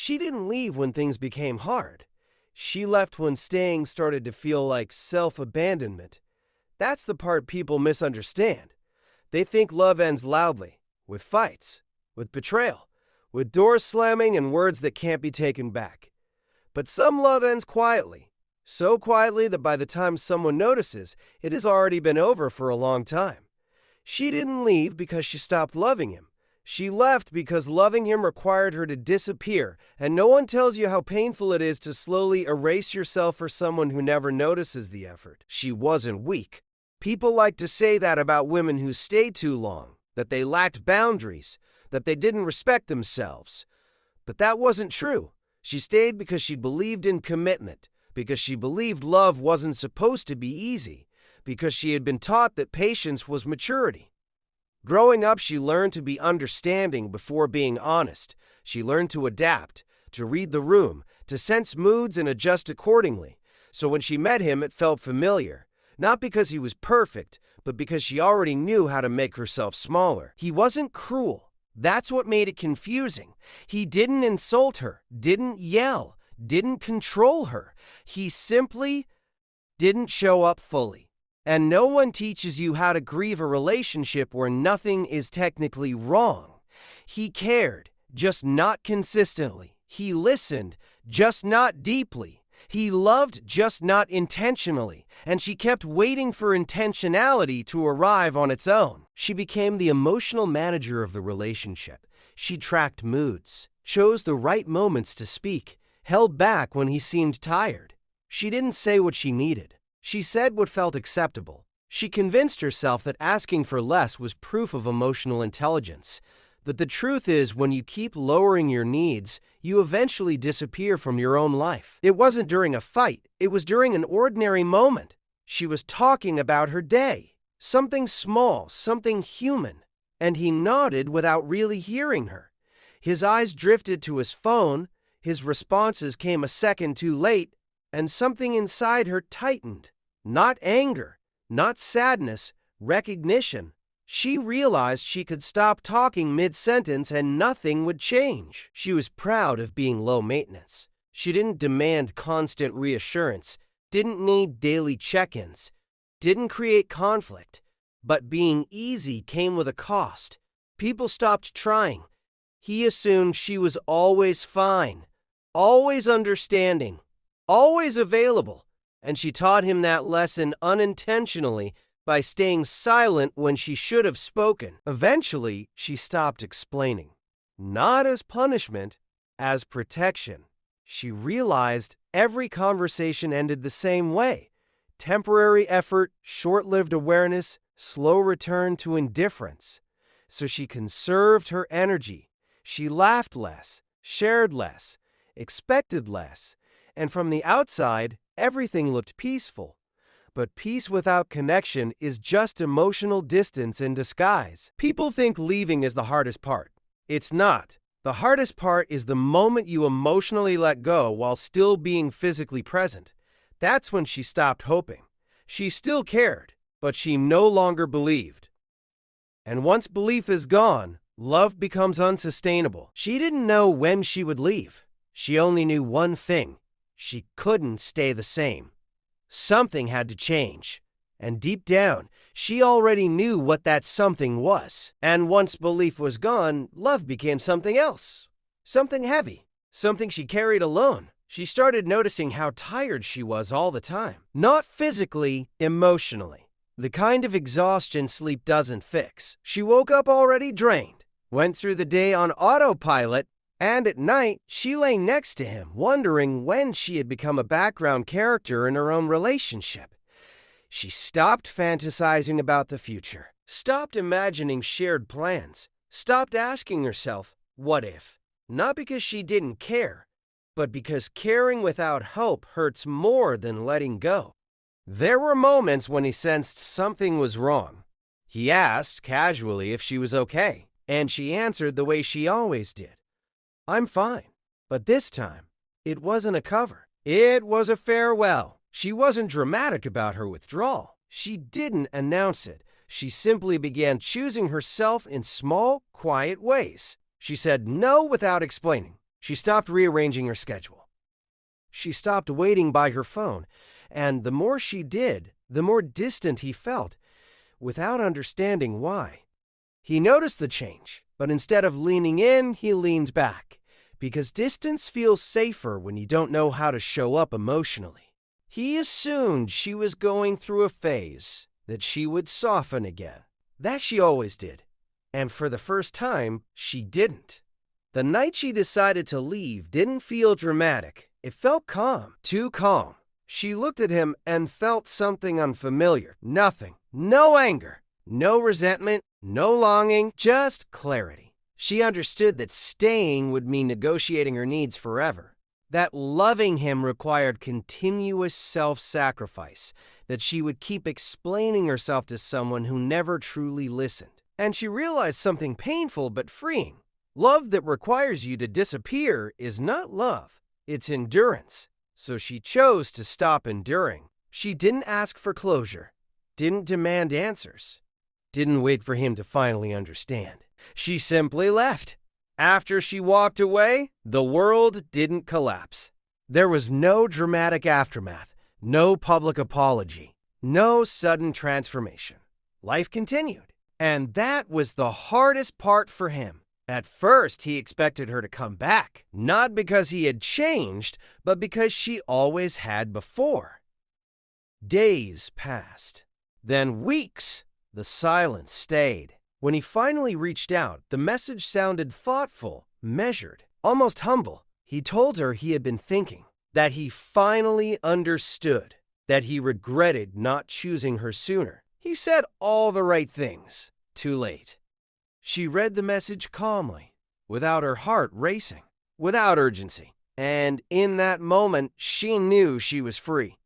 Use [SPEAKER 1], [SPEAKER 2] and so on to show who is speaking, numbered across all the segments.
[SPEAKER 1] She didn't leave when things became hard. She left when staying started to feel like self-abandonment. That's the part people misunderstand. They think love ends loudly, with fights, with betrayal, with doors slamming and words that can't be taken back. But some love ends quietly, so quietly that by the time someone notices, it has already been over for a long time. She didn't leave because she stopped loving him. She left because loving him required her to disappear, and no one tells you how painful it is to slowly erase yourself for someone who never notices the effort. She wasn't weak. People like to say that about women who stay too long, that they lacked boundaries, that they didn't respect themselves. But that wasn't true. She stayed because she believed in commitment, because she believed love wasn't supposed to be easy, because she had been taught that patience was maturity. Growing up, she learned to be understanding before being honest. She learned to adapt, to read the room, to sense moods and adjust accordingly. So when she met him, it felt familiar. Not because he was perfect, but because she already knew how to make herself smaller. He wasn't cruel. That's what made it confusing. He didn't insult her, didn't yell, didn't control her. He simply didn't show up fully. And no one teaches you how to grieve a relationship where nothing is technically wrong. He cared, just not consistently. He listened, just not deeply. He loved, just not intentionally. And she kept waiting for intentionality to arrive on its own. She became the emotional manager of the relationship. She tracked moods, chose the right moments to speak, held back when he seemed tired. She didn't say what she needed. She said what felt acceptable. She convinced herself that asking for less was proof of emotional intelligence. That the truth is, when you keep lowering your needs, you eventually disappear from your own life. It wasn't during a fight. It was during an ordinary moment. She was talking about her day. Something small, something human. And he nodded without really hearing her. His eyes drifted to his phone. His responses came a second too late, and something inside her tightened. Not anger, not sadness, recognition. She realized she could stop talking mid-sentence and nothing would change. She was proud of being low maintenance. She didn't demand constant reassurance, didn't need daily check-ins, didn't create conflict. But being easy came with a cost. People stopped trying. He assumed she was always fine, always understanding, always available. And she taught him that lesson unintentionally by staying silent when she should have spoken. Eventually, she stopped explaining. Not as punishment, as protection. She realized every conversation ended the same way. Temporary effort, short-lived awareness, slow return to indifference. So she conserved her energy. She laughed less, shared less, expected less. And from the outside, everything looked peaceful. But peace without connection is just emotional distance in disguise. People think leaving is the hardest part. It's not. The hardest part is the moment you emotionally let go while still being physically present. That's when she stopped hoping. She still cared, but she no longer believed. And once belief is gone, love becomes unsustainable. She didn't know when she would leave. She only knew one thing. She couldn't stay the same. Something had to change. And deep down, she already knew what that something was. And once belief was gone, love became something else. Something heavy. Something she carried alone. She started noticing how tired she was all the time. Not physically, emotionally. The kind of exhaustion sleep doesn't fix. She woke up already drained, went through the day on autopilot, and at night, she lay next to him, wondering when she had become a background character in her own relationship. She stopped fantasizing about the future, stopped imagining shared plans, stopped asking herself, what if? Not because she didn't care, but because caring without hope hurts more than letting go. There were moments when he sensed something was wrong. He asked casually if she was okay, and she answered the way she always did. I'm fine. But this time, it wasn't a cover. It was a farewell. She wasn't dramatic about her withdrawal. She didn't announce it. She simply began choosing herself in small, quiet ways. She said no without explaining. She stopped rearranging her schedule. She stopped waiting by her phone, and the more she did, the more distant he felt, without understanding why. He noticed the change, but instead of leaning in, he leaned back, because distance feels safer when you don't know how to show up emotionally. He assumed she was going through a phase, that she would soften again. That she always did. And for the first time, she didn't. The night she decided to leave didn't feel dramatic. It felt calm, too calm. She looked at him and felt something unfamiliar. Nothing. No anger. No resentment. No longing. Just clarity. She understood that staying would mean negotiating her needs forever. That loving him required continuous self-sacrifice. That she would keep explaining herself to someone who never truly listened. And she realized something painful but freeing. Love that requires you to disappear is not love. It's endurance. So she chose to stop enduring. She didn't ask for closure, didn't demand answers, didn't wait for him to finally understand. She simply left. After she walked away, the world didn't collapse. There was no dramatic aftermath, no public apology, no sudden transformation. Life continued. And that was the hardest part for him. At first, he expected her to come back, not because he had changed, but because she always had before. Days passed, then weeks. The silence stayed. When he finally reached out, the message sounded thoughtful, measured, almost humble. He told her he had been thinking, that he finally understood, that he regretted not choosing her sooner. He said all the right things. Too late. She read the message calmly, without her heart racing, without urgency. And in that moment, she knew she was free.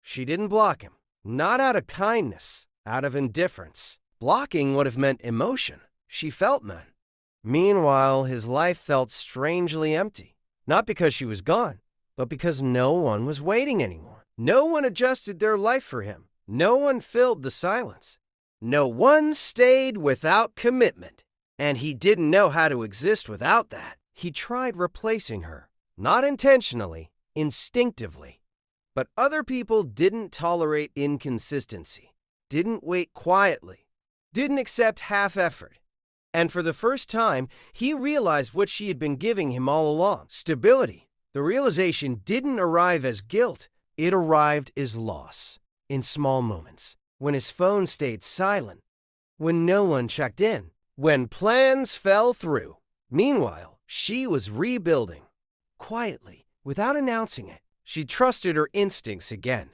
[SPEAKER 1] She didn't block him, not out of kindness, out of indifference. Blocking would have meant emotion. She felt none. Meanwhile, his life felt strangely empty, not because she was gone, but because no one was waiting anymore. No one adjusted their life for him. No one filled the silence. No one stayed without commitment, and he didn't know how to exist without that. He tried replacing her, not intentionally, instinctively. But other people didn't tolerate inconsistency, didn't wait quietly, didn't accept half effort. And for the first time, he realized what she had been giving him all along, stability. The realization didn't arrive as guilt, it arrived as loss, in small moments. When his phone stayed silent, when no one checked in, when plans fell through. Meanwhile, she was rebuilding. Quietly, without announcing it, she trusted her instincts again,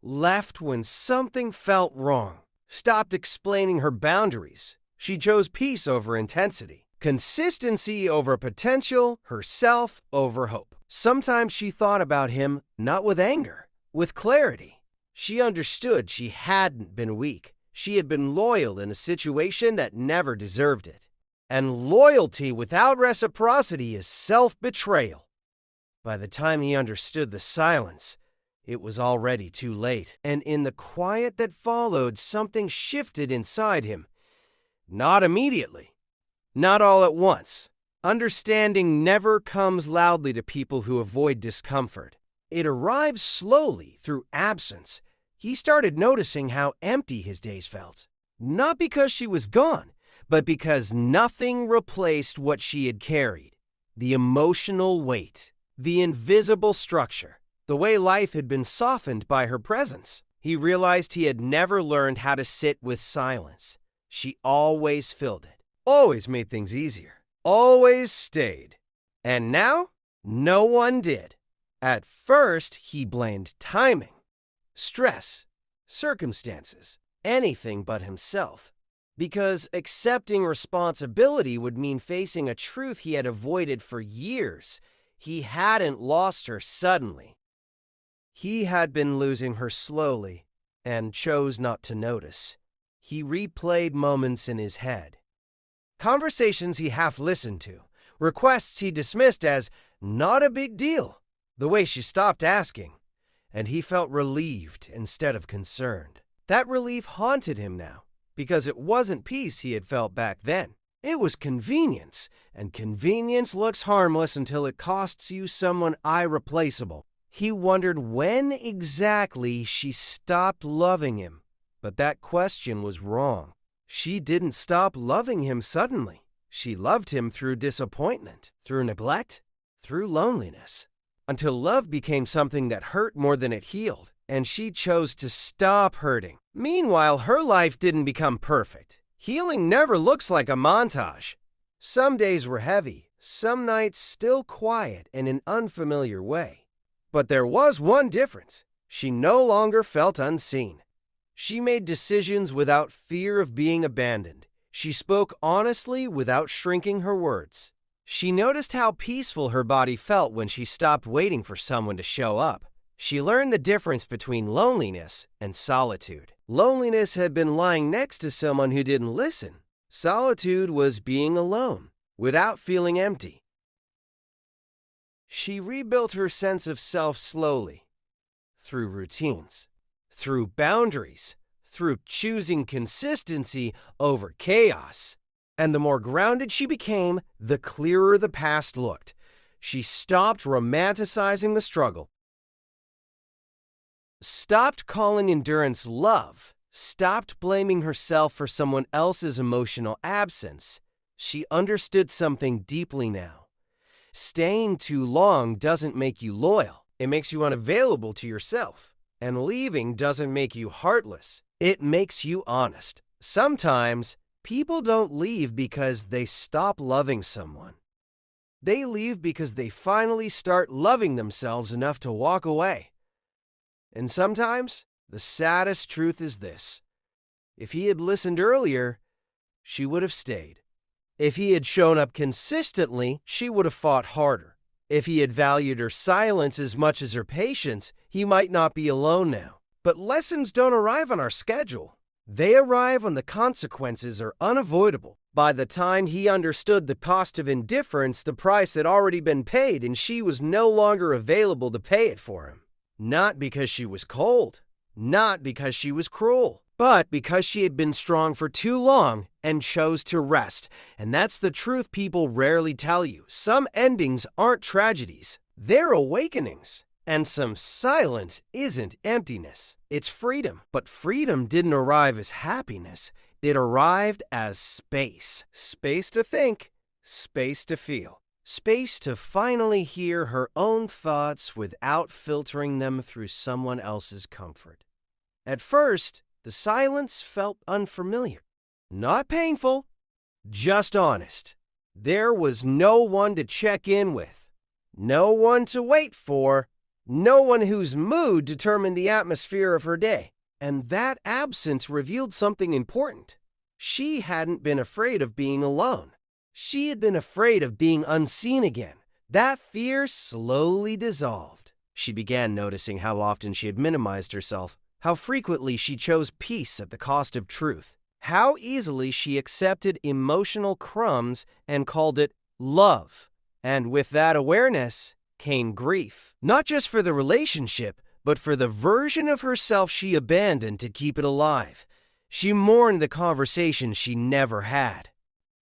[SPEAKER 1] left when something felt wrong, stopped explaining her boundaries. She chose peace over intensity, consistency over potential, herself over hope. Sometimes she thought about him not with anger, with clarity. She understood she hadn't been weak. She had been loyal in a situation that never deserved it. And loyalty without reciprocity is self-betrayal. By the time he understood the silence, it was already too late. And in the quiet that followed, something shifted inside him. Not immediately. Not all at once. Understanding never comes loudly to people who avoid discomfort. It arrives slowly through absence. He started noticing how empty his days felt. Not because she was gone, but because nothing replaced what she had carried. The emotional weight, the invisible structure, the way life had been softened by her presence. He realized he had never learned how to sit with silence. She always filled it, always made things easier, always stayed. And now, no one did. At first, he blamed timing, stress, circumstances, anything but himself. Because accepting responsibility would mean facing a truth he had avoided for years. He hadn't lost her suddenly. He had been losing her slowly and chose not to notice. He replayed moments in his head. Conversations he half listened to, requests he dismissed as not a big deal. The way she stopped asking, and he felt relieved instead of concerned. That relief haunted him now, because it wasn't peace he had felt back then. It was convenience, and convenience looks harmless until it costs you someone irreplaceable. He wondered when exactly she stopped loving him, but that question was wrong. She didn't stop loving him suddenly. She loved him through disappointment, through neglect, through loneliness, until love became something that hurt more than it healed, and she chose to stop hurting. Meanwhile, her life didn't become perfect. Healing never looks like a montage. Some days were heavy, some nights still quiet in an unfamiliar way. But there was one difference. She no longer felt unseen. She made decisions without fear of being abandoned. She spoke honestly without shrinking her words. She noticed how peaceful her body felt when she stopped waiting for someone to show up. She learned the difference between loneliness and solitude. Loneliness had been lying next to someone who didn't listen. Solitude was being alone, without feeling empty. She rebuilt her sense of self slowly, through routines, through boundaries, through choosing consistency over chaos. And the more grounded she became, the clearer the past looked. She stopped romanticizing the struggle, stopped calling endurance love, stopped blaming herself for someone else's emotional absence. She understood something deeply now. Staying too long doesn't make you loyal. It makes you unavailable to yourself. And leaving doesn't make you heartless. It makes you honest. Sometimes people don't leave because they stop loving someone. They leave because they finally start loving themselves enough to walk away. And sometimes, the saddest truth is this. If he had listened earlier, she would have stayed. If he had shown up consistently, she would have fought harder. If he had valued her silence as much as her patience, he might not be alone now. But lessons don't arrive on our schedule. They arrive when the consequences are unavoidable. By the time he understood the cost of indifference, the price had already been paid and she was no longer available to pay it for him. Not because she was cold, not because she was cruel, but because she had been strong for too long and chose to rest. And that's the truth people rarely tell you. Some endings aren't tragedies, they're awakenings. And some silence isn't emptiness, it's freedom. But freedom didn't arrive as happiness, it arrived as space. Space to think, space to feel. Space to finally hear her own thoughts without filtering them through someone else's comfort. At first, the silence felt unfamiliar. Not painful, just honest. There was no one to check in with, no one to wait for, no one whose mood determined the atmosphere of her day. And that absence revealed something important. She hadn't been afraid of being alone. She had been afraid of being unseen again. That fear slowly dissolved. She began noticing how often she had minimized herself, how frequently she chose peace at the cost of truth, how easily she accepted emotional crumbs and called it love. And with that awareness came grief. Not just for the relationship, but for the version of herself she abandoned to keep it alive. She mourned the conversation she never had,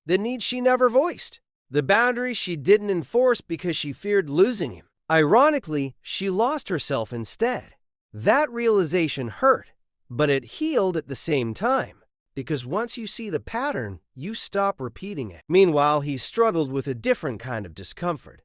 [SPEAKER 1] the needs she never voiced, the boundaries she didn't enforce because she feared losing him. Ironically, she lost herself instead. That realization hurt, but it healed at the same time. Because once you see the pattern, you stop repeating it. Meanwhile, he struggled with a different kind of discomfort.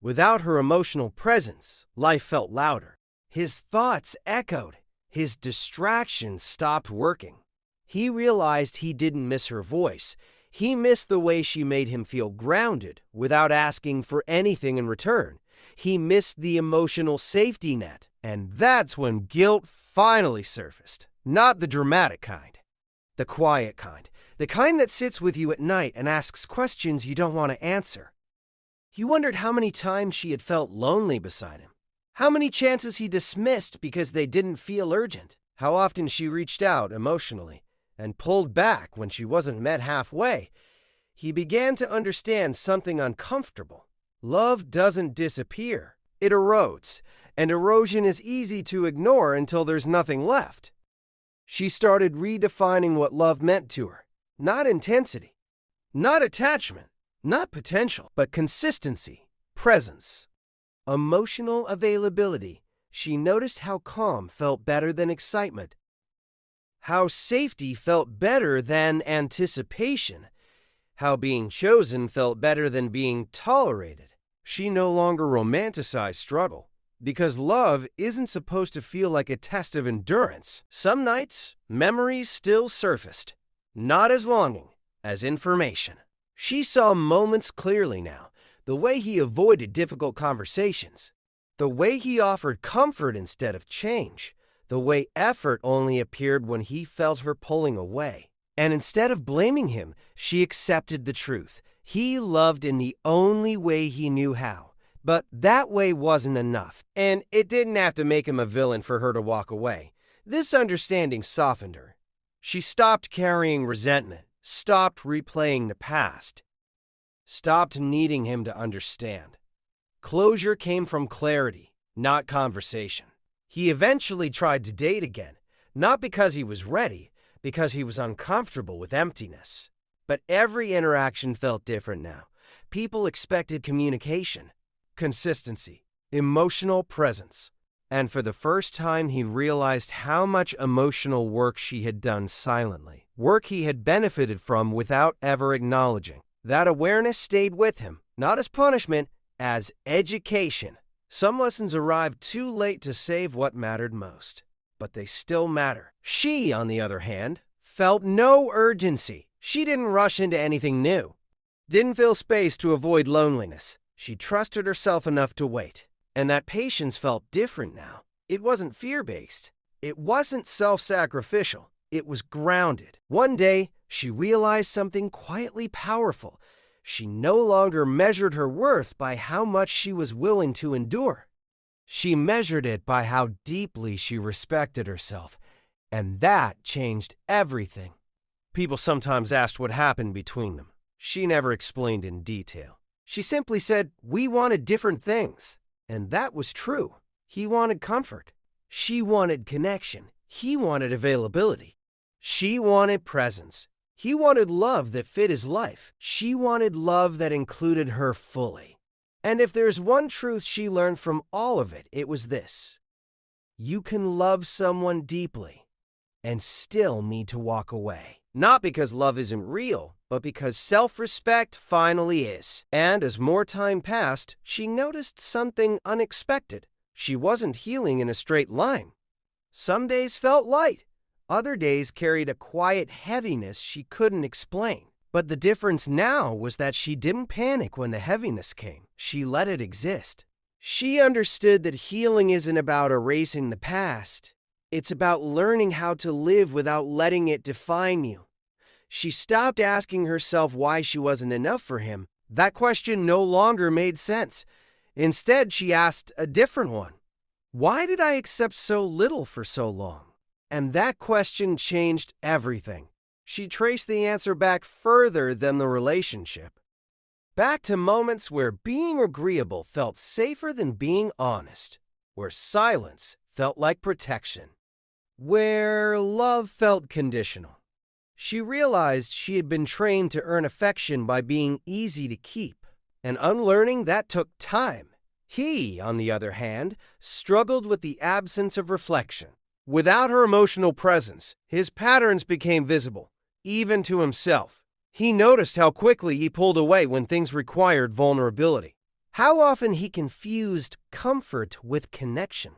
[SPEAKER 1] Without her emotional presence, life felt louder. His thoughts echoed. His distractions stopped working. He realized he didn't miss her voice. He missed the way she made him feel grounded without asking for anything in return. He missed the emotional safety net. And that's when guilt finally surfaced. Not the dramatic kind. The quiet kind. The kind that sits with you at night and asks questions you don't want to answer. He wondered how many times she had felt lonely beside him. How many chances he dismissed because they didn't feel urgent. How often she reached out emotionally and pulled back when she wasn't met halfway. He began to understand something uncomfortable. Love doesn't disappear. It erodes. And erosion is easy to ignore until there's nothing left. She started redefining what love meant to her. Not intensity, Not attachment, not potential, but consistency, presence, emotional availability. She noticed how calm felt better than excitement, how safety felt better than anticipation, how being chosen felt better than being tolerated. She no longer romanticized struggle, because love isn't supposed to feel like a test of endurance. Some nights, memories still surfaced, not as longing, as information. She saw moments clearly now, the way he avoided difficult conversations, the way he offered comfort instead of change, the way effort only appeared when he felt her pulling away. And instead of blaming him, she accepted the truth. He loved in the only way he knew how. But that way wasn't enough, and it didn't have to make him a villain for her to walk away. This understanding softened her. She stopped carrying resentment, stopped replaying the past, stopped needing him to understand. Closure came from clarity, not conversation. He eventually tried to date again, not because he was ready, because he was uncomfortable with emptiness. But every interaction felt different now. People expected communication, consistency, emotional presence. And for the first time, he realized how much emotional work she had done silently, work he had benefited from without ever acknowledging. That awareness stayed with him, not as punishment, as education. Some lessons arrived too late to save what mattered most, but they still matter. She, on the other hand, felt no urgency. She didn't rush into anything new, didn't fill space to avoid loneliness. She trusted herself enough to wait. And that patience felt different now. It wasn't fear-based. It wasn't self-sacrificial. It was grounded. One day, she realized something quietly powerful. She no longer measured her worth by how much she was willing to endure. She measured it by how deeply she respected herself. And that changed everything. People sometimes asked what happened between them. She never explained in detail. She simply said, "We wanted different things." And that was true. He wanted comfort. She wanted connection. He wanted availability. She wanted presence. He wanted love that fit his life. She wanted love that included her fully. And if there's one truth she learned from all of it, it was this: you can love someone deeply and still need to walk away. Not because love isn't real, but because self-respect finally is. And as more time passed, she noticed something unexpected. She wasn't healing in a straight line. Some days felt light. Other days carried a quiet heaviness she couldn't explain. But the difference now was that she didn't panic when the heaviness came. She let it exist. She understood that healing isn't about erasing the past. It's about learning how to live without letting it define you. She stopped asking herself why she wasn't enough for him. That question no longer made sense. Instead, she asked a different one. Why did I accept so little for so long? And that question changed everything. She traced the answer back further than the relationship. Back to moments where being agreeable felt safer than being honest, where silence felt like protection, where love felt conditional. She realized she had been trained to earn affection by being easy to keep, and unlearning that took time. He, on the other hand, struggled with the absence of reflection. Without her emotional presence, his patterns became visible, even to himself. He noticed how quickly he pulled away when things required vulnerability. How often he confused comfort with connection.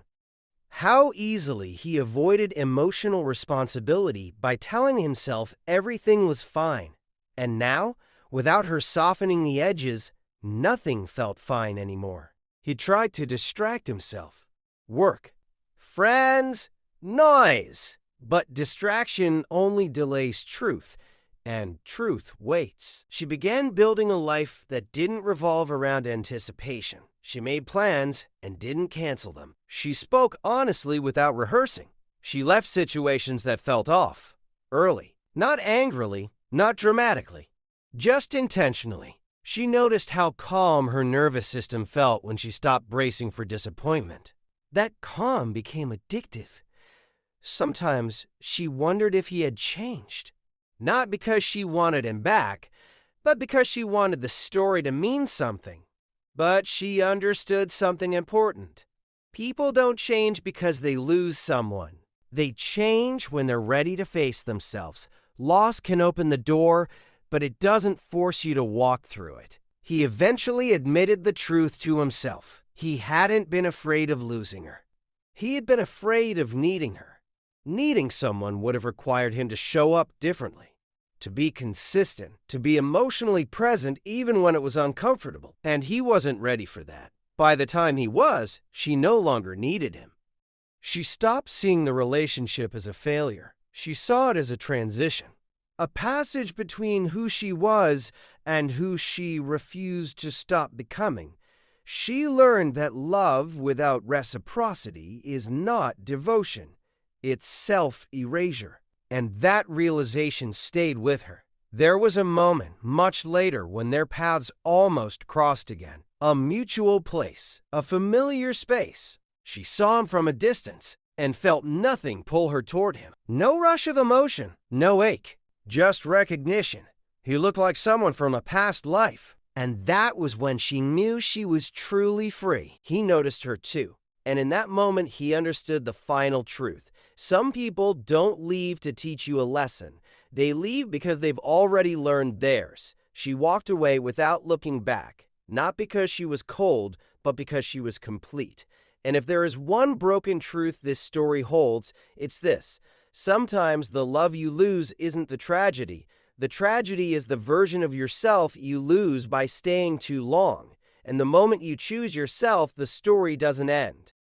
[SPEAKER 1] How easily he avoided emotional responsibility by telling himself everything was fine. And now, without her softening the edges, nothing felt fine anymore. He tried to distract himself. Work, friends, noise. But distraction only delays truth, and truth waits. She began building a life that didn't revolve around anticipation. She made plans and didn't cancel them. She spoke honestly without rehearsing. She left situations that felt off, early. Not angrily, not dramatically, just intentionally. She noticed how calm her nervous system felt when she stopped bracing for disappointment. That calm became addictive. Sometimes she wondered if he had changed. Not because she wanted him back, but because she wanted the story to mean something. But she understood something important. People don't change because they lose someone. They change when they're ready to face themselves. Loss can open the door, but it doesn't force you to walk through it. He eventually admitted the truth to himself. He hadn't been afraid of losing her. He had been afraid of needing her. Needing someone would have required him to show up differently, to be consistent, to be emotionally present even when it was uncomfortable, and he wasn't ready for that. By the time he was, she no longer needed him. She stopped seeing the relationship as a failure. She saw it as a transition, a passage between who she was and who she refused to stop becoming. She learned that love without reciprocity is not devotion. It's self-erasure. And that realization stayed with her. There was a moment much later when their paths almost crossed again. A mutual place, a familiar space. She saw him from a distance and felt nothing pull her toward him. No rush of emotion, no ache, just recognition. He looked like someone from a past life. And that was when she knew she was truly free. He noticed her too. And in that moment, he understood the final truth. Some people don't leave to teach you a lesson. They leave because they've already learned theirs. She walked away without looking back, not because she was cold, but because she was complete. And if there is one broken truth this story holds, it's this. Sometimes the love you lose isn't the tragedy. The tragedy is the version of yourself you lose by staying too long. And the moment you choose yourself, the story doesn't end.